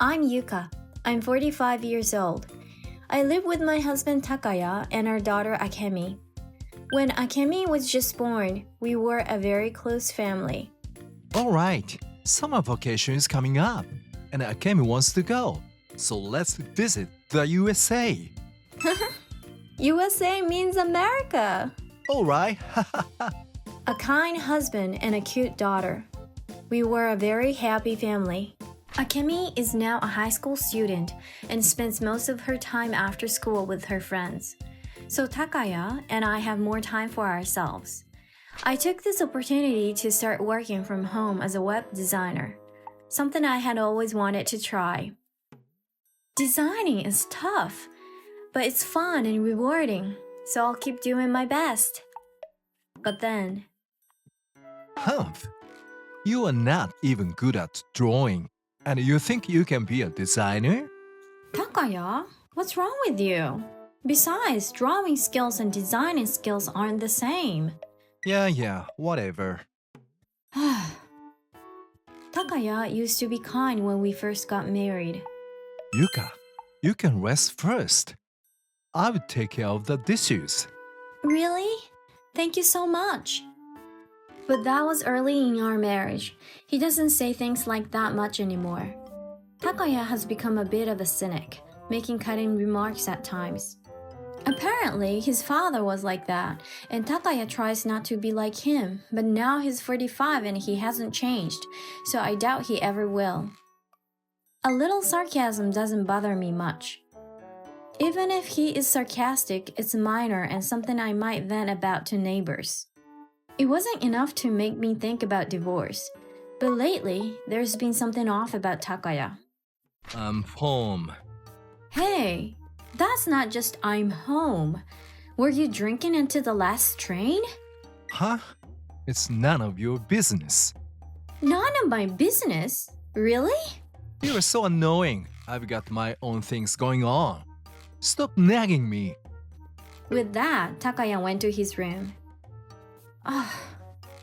I'm Yuka. I'm 45 years old. I live with my husband Takaya and our daughter Akemi. When Akemi was just born, we were a very close family. Alright, summer vacation is coming up, and Akemi wants to go. So let's visit the USA. USA means America. Alright, A kind husband and a cute daughter. We were a very happy family. Akemi is now a high school student and spends most of her time after school with her friends. So Takaya and I have more time for ourselves. I took this opportunity to start working from home as a web designer, something I had always wanted to try. Designing is tough, but it's fun and rewarding, so I'll keep doing my best. But then, Humph, you are not even good at drawing, and you think you can be a designer? Takaya, what's wrong with you? Besides, drawing skills and designing skills aren't the same. Yeah, whatever. Takaya used to be kind when we first got married. Yuka, you can rest first. I will take care of the dishes. Really? Thank you so much. But that was early in our marriage. He doesn't say things like that much anymore. Takaya has become a bit of a cynic, making cutting remarks at times. Apparently, his father was like that, and Takaya tries not to be like him, but now he's 45 and he hasn't changed, so I doubt he ever will. A little sarcasm doesn't bother me much. Even if he is sarcastic, it's minor and something I might vent about to neighbors. It wasn't enough to make me think about divorce, but lately, there's been something off about Takaya. I'm home. Hey, that's not just I'm home. Were you drinking into the last train? Huh? It's none of your business. None of my business? Really? You are so annoying. I've got my own things going on. Stop nagging me. With that, Takaya went to his room.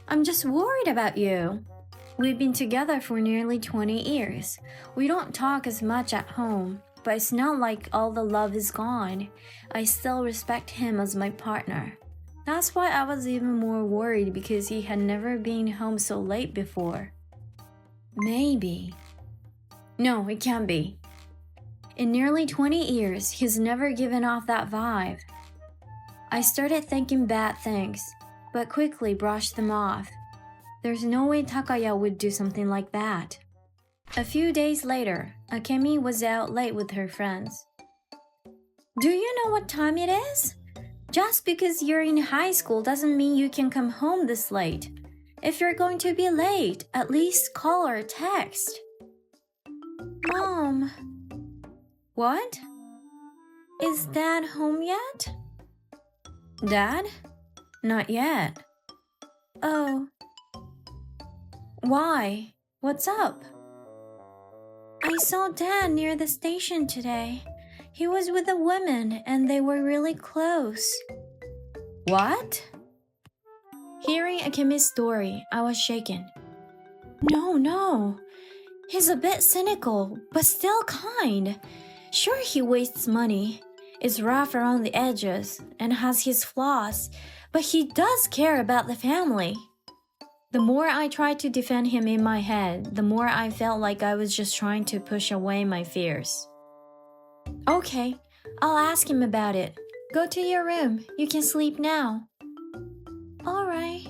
I'm just worried about you. We've been together for nearly 20 years. We don't talk as much at home, but it's not like all the love is gone. I still respect him as my partner. That's why I was even more worried because he had never been home so late before. Maybe. No, it can't be. In nearly 20 years, he's never given off that vibe. I started thinking bad things, but quickly brushed them off. There's no way Takaya would do something like that. A few days later, Akemi was out late with her friends. Do you know what time it is? Just because you're in high school doesn't mean you can come home this late. If you're going to be late, at least call or text. Mom. What? Is Dad home yet? Dad? Not yet. Oh. Why? What's up? I saw Dad near the station today. He was with a woman and they were really close. What? Hearing Akemi's story, I was shaken. No. He's a bit cynical, but still kind. Sure, he wastes money, is rough around the edges, and has his flaws, but he does care about the family. The more I tried to defend him in my head, the more I felt like I was just trying to push away my fears. Okay, I'll ask him about it. Go to your room. You can sleep now. Alright.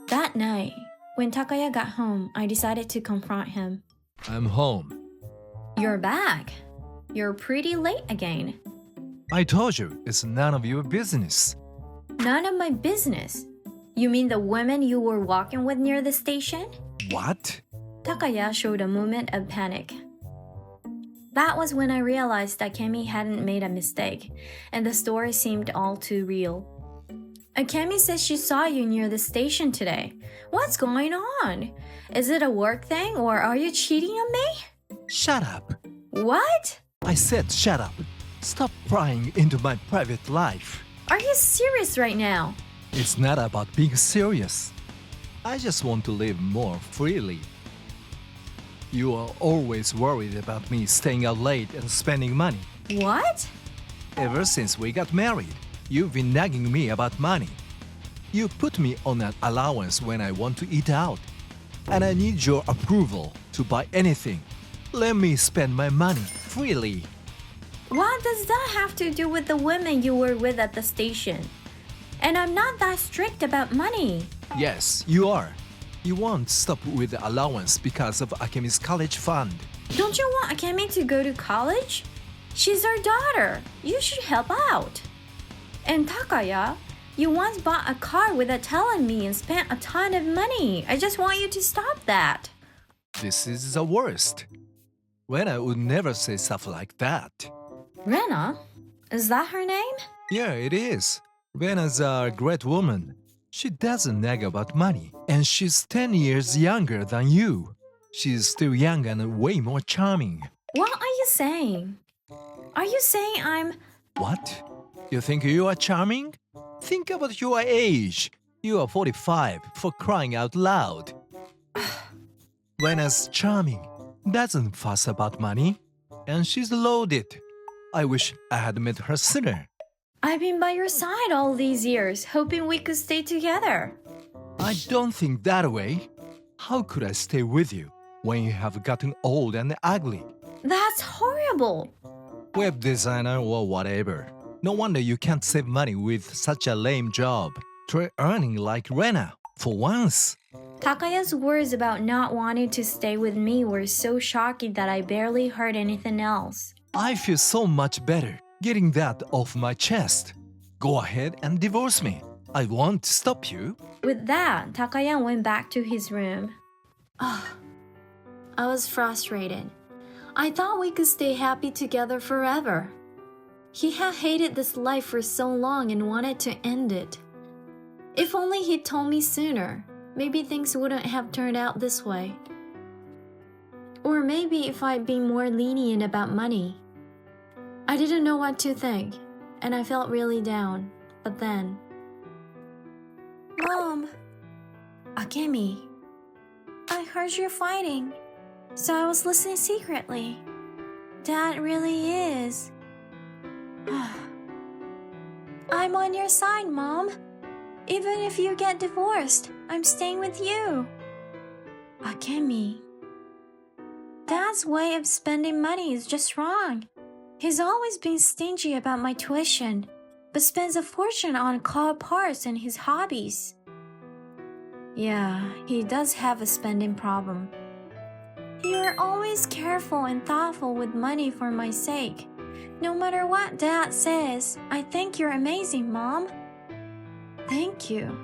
That night, when Takaya got home, I decided to confront him. I'm home. You're back. You're pretty late again. I told you, it's none of your business. None of my business. You mean the women you were walking with near the station? What? Takaya showed a moment of panic. That was when I realized that Akemi hadn't made a mistake, and the story seemed all too real. Akemi says she saw you near the station today. What's going on? Is it a work thing, or are you cheating on me? Shut up. What? I said shut up. Stop prying into my private life. Are you serious right now? It's not about being serious. I just want to live more freely. You are always worried about me staying out late and spending money. What? Ever since we got married, you've been nagging me about money. You put me on an allowance when I want to eat out. And I need your approval to buy anything. Let me spend my money freely. What does that have to do with the women you were with at the station? And I'm not that strict about money. Yes, you are. You won't stop with the allowance because of Akemi's college fund. Don't you want Akemi to go to college? She's our daughter. You should help out. And Takaya, you once bought a car without telling me and spent a ton of money. I just want you to stop that. This is the worst. Rena would never say stuff like that. Rena? Is that her name? Yeah, it is. Rena's a great woman. She doesn't nag about money, and she's 10 years younger than you. She's still young and way more charming. What are you saying? Are you saying I'm... What? You think you are charming? Think about your age. You are 45, for crying out loud. Rena's charming, doesn't fuss about money, and she's loaded. I wish I had met her sooner. I've been by your side all these years, hoping we could stay together. I don't think that way. How could I stay with you when you have gotten old and ugly? That's horrible. Web designer or whatever. No wonder you can't save money with such a lame job. Try earning like Rena, for once. Takaya's words about not wanting to stay with me were so shocking that I barely heard anything else. I feel so much better getting that off my chest. Go ahead and divorce me. I won't stop you. With that, Takaya went back to his room. I was frustrated. I thought we could stay happy together forever. He had hated this life for so long and wanted to end it. If only he'd told me sooner, maybe things wouldn't have turned out this way. Or maybe if I'd been more lenient about money. I didn't know what to think, and I felt really down. But then... Mom! Akemi, I heard you're fighting, so I was listening secretly. Dad really is. I'm on your side, Mom. Even if you get divorced, I'm staying with you. Akemi, Dad's way of spending money is just wrong. He's always been stingy about my tuition, but spends a fortune on car parts and his hobbies. Yeah, he does have a spending problem. You're always careful and thoughtful with money for my sake. No matter what Dad says, I think you're amazing, Mom. Thank you.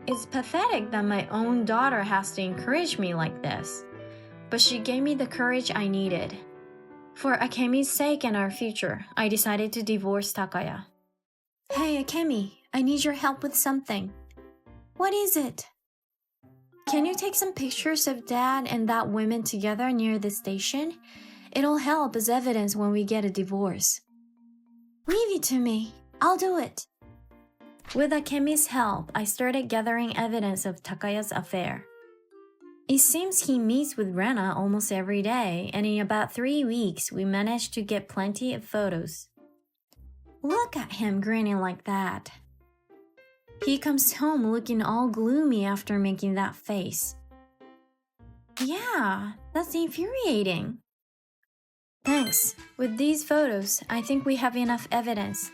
It's pathetic that my own daughter has to encourage me like this, but she gave me the courage I needed. For Akemi's sake and our future, I decided to divorce Takaya. Hey, Akemi, I need your help with something. What is it? Can you take some pictures of Dad and that woman together near the station? It'll help as evidence when we get a divorce. Leave it to me. I'll do it. With Akemi's help, I started gathering evidence of Takaya's affair. It seems he meets with Rena almost every day, and in about 3 weeks, we managed to get plenty of photos. Look at him grinning like that. He comes home looking all gloomy after making that face. Yeah, that's infuriating. Thanks. With these photos, I think we have enough evidence.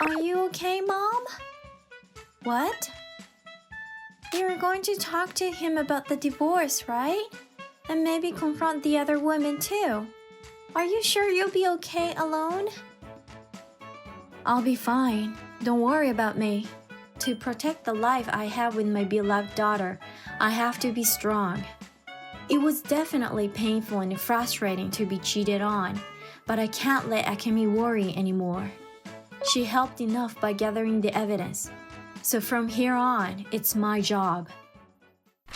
Are you okay, Mom? What? You're going to talk to him about the divorce, right? And maybe confront the other women too. Are you sure you'll be okay alone? I'll be fine. Don't worry about me. To protect the life I have with my beloved daughter, I have to be strong. It was definitely painful and frustrating to be cheated on, but I can't let Akemi worry anymore. She helped enough by gathering the evidence. So from here on, it's my job.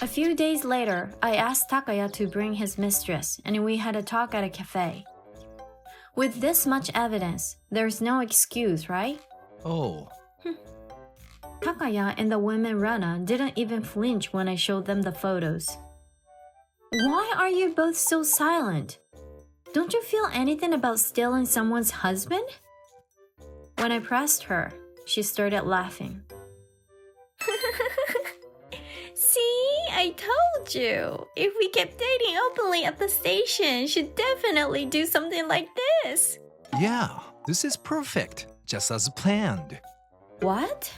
A few days later, I asked Takaya to bring his mistress, and we had a talk at a cafe. With this much evidence, there's no excuse, right? Oh. Takaya and the women Rana didn't even flinch when I showed them the photos. Why are you both so silent? Don't you feel anything about stealing someone's husband? When I pressed her, she started laughing. See, I told you. If we kept dating openly at the station, she'd definitely do something like this. Yeah, this is perfect, just as planned. What?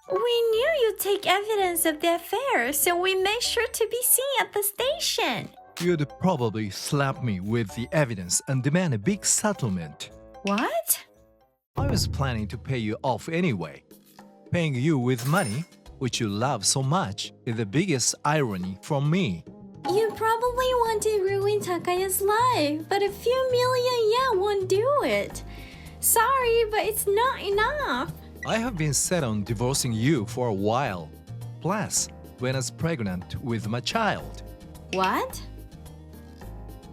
We knew you'd take evidence of the affair, so we made sure to be seen at the station. You'd probably slap me with the evidence and demand a big settlement. What? I was planning to pay you off anyway. Paying you with money, which you love so much, is the biggest irony from me. You probably want to ruin Takaya's life, but a few million yen won't do it. Sorry, but it's not enough. I have been set on divorcing you for a while. Plus, when I was pregnant with my child. What?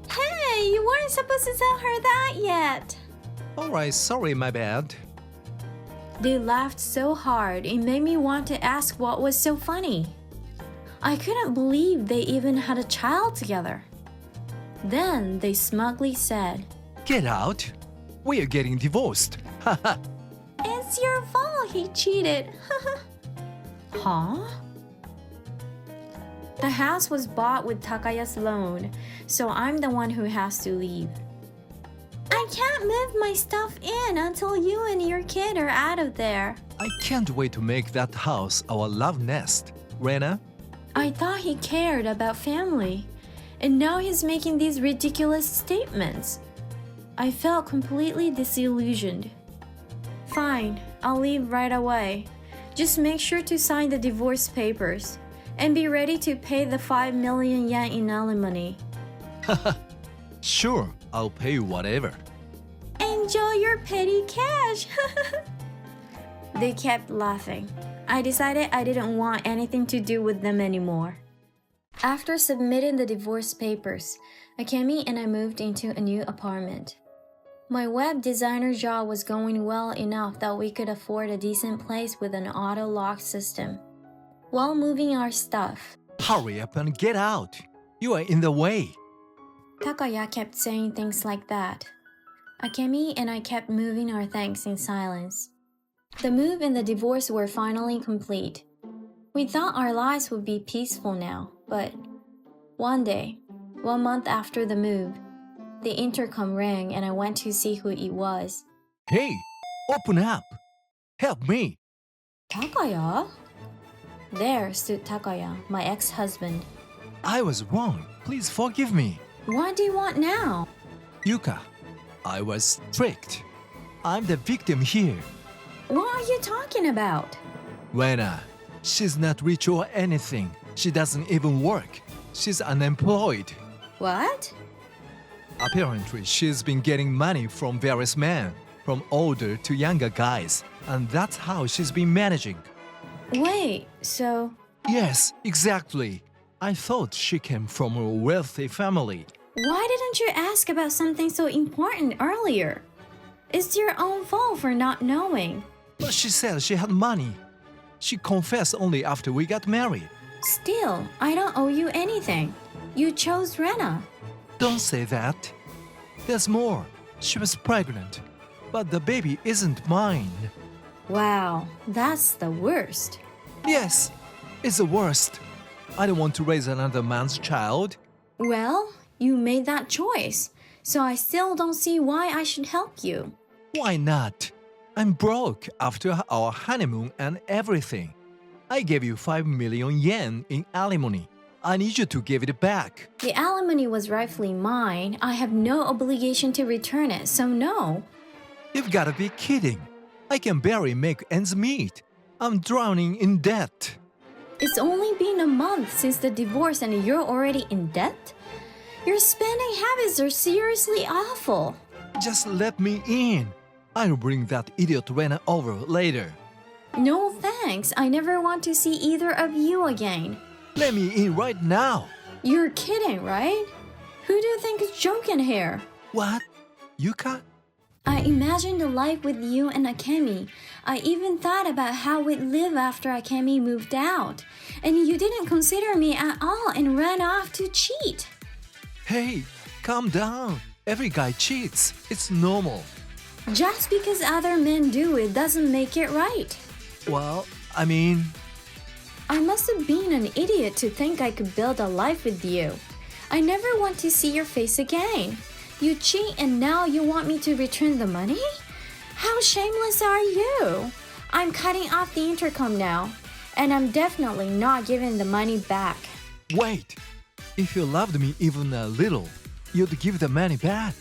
Hey, you weren't supposed to tell her that yet. Alright, sorry, my bad. They laughed so hard, it made me want to ask what was so funny. I couldn't believe they even had a child together. Then they smugly said, Get out! We are getting divorced. Haha. It's your fault he cheated. Huh? The house was bought with Takaya's loan, so I'm the one who has to leave. I can't move my stuff in until you and your kid are out of there. I can't wait to make that house our love nest. Rena? I thought he cared about family, and now he's making these ridiculous statements. I felt completely disillusioned. Fine, I'll leave right away. Just make sure to sign the divorce papers and be ready to pay the 5 million yen in alimony. Sure, I'll pay you whatever. Enjoy your petty cash. They kept laughing. I decided I didn't want anything to do with them anymore. After submitting the divorce papers, Akemi and I moved into a new apartment. My web designer job was going well enough that we could afford a decent place with an auto lock system. While moving our stuff, Hurry up and get out. You are in the way. Takaya kept saying things like that. Akemi and I kept moving our things in silence. The move and the divorce were finally complete. We thought our lives would be peaceful now, but one day, 1 month after the move, the intercom rang and I went to see who it was. Hey, open up. Help me. Takaya? There stood Takaya, my ex-husband. I was wrong. Please forgive me. What do you want now? Yuka, I was tricked. I'm the victim here. What are you talking about? Rena, she's not rich or anything. She doesn't even work. She's unemployed. What? Apparently, she's been getting money from various men, from older to younger guys, and that's how she's been managing. Wait, so... Yes, exactly. I thought she came from a wealthy family. Why didn't you ask about something so important earlier? It's your own fault for not knowing. But she said she had money. She confessed only after we got married. Still, I don't owe you anything. You chose Rena. Don't say that. There's more. She was pregnant, but the baby isn't mine. Wow, that's the worst. Yes, it's the worst. I don't want to raise another man's child. Well, you made that choice, so I still don't see why I should help you. Why not? I'm broke after our honeymoon and everything. I gave you 5 million yen in alimony. I need you to give it back. The alimony was rightfully mine. I have no obligation to return it, so no. You've got to be kidding. I can barely make ends meet. I'm drowning in debt. It's only been a month since the divorce and you're already in debt? Your spending habits are seriously awful. Just let me in. I'll bring that idiot Rena over later. No thanks. I never want to see either of you again. Let me in right now. You're kidding, right? Who do you think is joking here? What? Yuka? I imagined a life with you and Akemi. I even thought about how we'd live after Akemi moved out. And you didn't consider me at all and ran off to cheat. Hey, calm down. Every guy cheats. It's normal. Just because other men do it doesn't make it right. Well, I must have been an idiot to think I could build a life with you. I never want to see your face again. You cheat and now you want me to return the money? How shameless are you? I'm cutting off the intercom now, and I'm definitely not giving the money back. Wait. If you loved me even a little, you'd give the money back.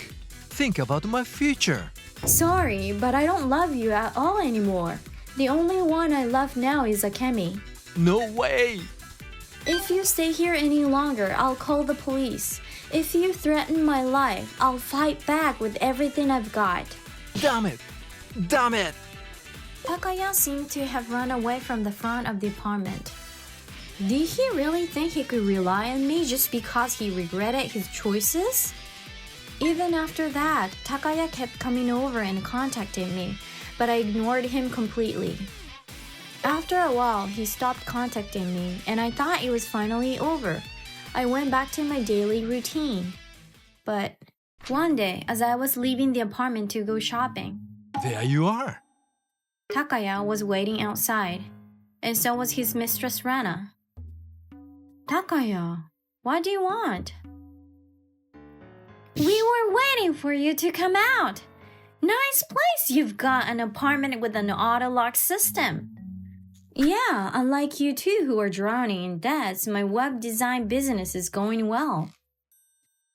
Think about my future. Sorry, but I don't love you at all anymore. The only one I love now is Akemi. No way. If you stay here any longer, I'll call the police. If you threaten my life, I'll fight back with everything I've got. Damn it. Damn it. Takaya seemed to have run away from the front of the apartment. Did he really think he could rely on me just because he regretted his choices? Even after that, Takaya kept coming over and contacting me, but I ignored him completely. After a while, he stopped contacting me, and I thought it was finally over. I went back to my daily routine. But one day, as I was leaving the apartment to go shopping, There you are. Takaya was waiting outside, and so was his mistress Rana. Takaya, what do you want? We were waiting for you to come out. Nice place you've got, an apartment with an auto-lock system. Yeah, unlike you two who are drowning in debts, my web design business is going well.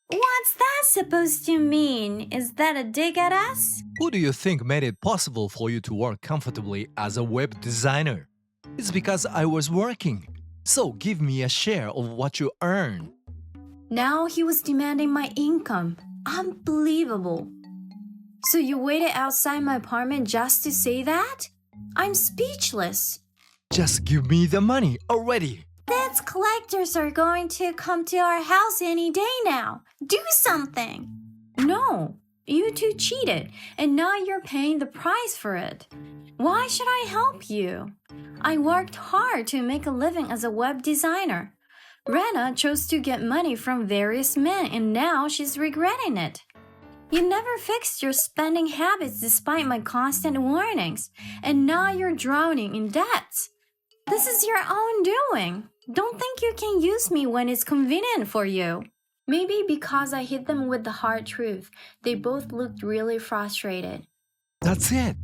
What's that supposed to mean? Is that a dig at us? Who do you think made it possible for you to work comfortably as a web designer? It's because I was working. So give me a share of what you earn. Now he was demanding my income. Unbelievable. So you waited outside my apartment just to say that? I'm speechless. Just give me the money already. Debts collectors are going to come to our house any day now. Do something. No, you two cheated, and now you're paying the price for it. Why should I help you? I worked hard to make a living as a web designer. Rena chose to get money from various men, and now she's regretting it. You never fixed your spending habits despite my constant warnings, and now you're drowning in debts. This is your own doing. Don't think you can use me when it's convenient for you. Maybe because I hit them with the hard truth, they both looked really frustrated. That's it.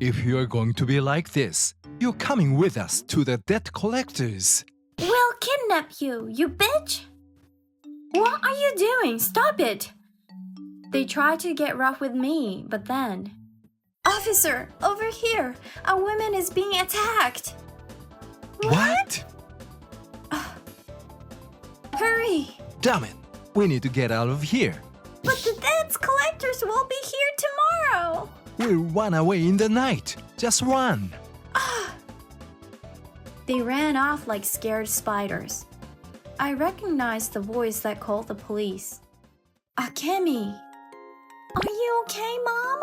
If you're going to be like this, you're coming with us to the debt collectors. We'll kidnap you, you bitch! What are you doing? Stop it! They tried to get rough with me, but then... Officer, over here! A woman is being attacked! What? Hurry! Damn it. We need to get out of here. But the debts collectors will be here tomorrow! We'll run away in the night. Just run. They ran off like scared spiders. I recognized the voice that called the police. Akemi! Are you okay, Mom?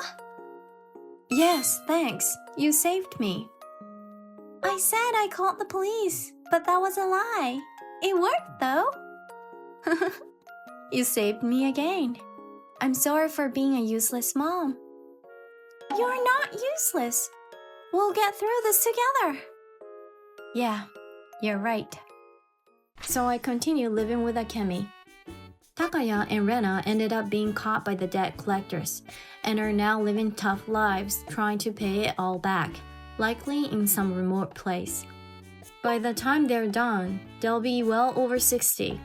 Yes, thanks. You saved me. I said I called the police, but that was a lie. It worked, though. You saved me again. I'm sorry for being a useless mom. You're not useless. We'll get through this together. Yeah, you're right. So I continued living with Akemi. Takaya and Rena ended up being caught by the debt collectors and are now living tough lives trying to pay it all back, likely in some remote place. By the time they're done, they'll be well over 60.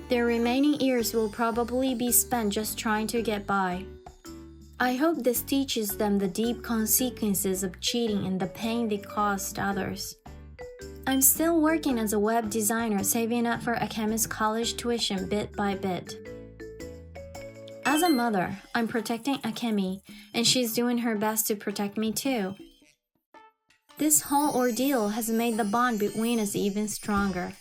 Their remaining years will probably be spent just trying to get by. I hope this teaches them the deep consequences of cheating and the pain they caused others. I'm still working as a web designer, saving up for Akemi's college tuition bit by bit. As a mother, I'm protecting Akemi, and she's doing her best to protect me too. This whole ordeal has made the bond between us even stronger.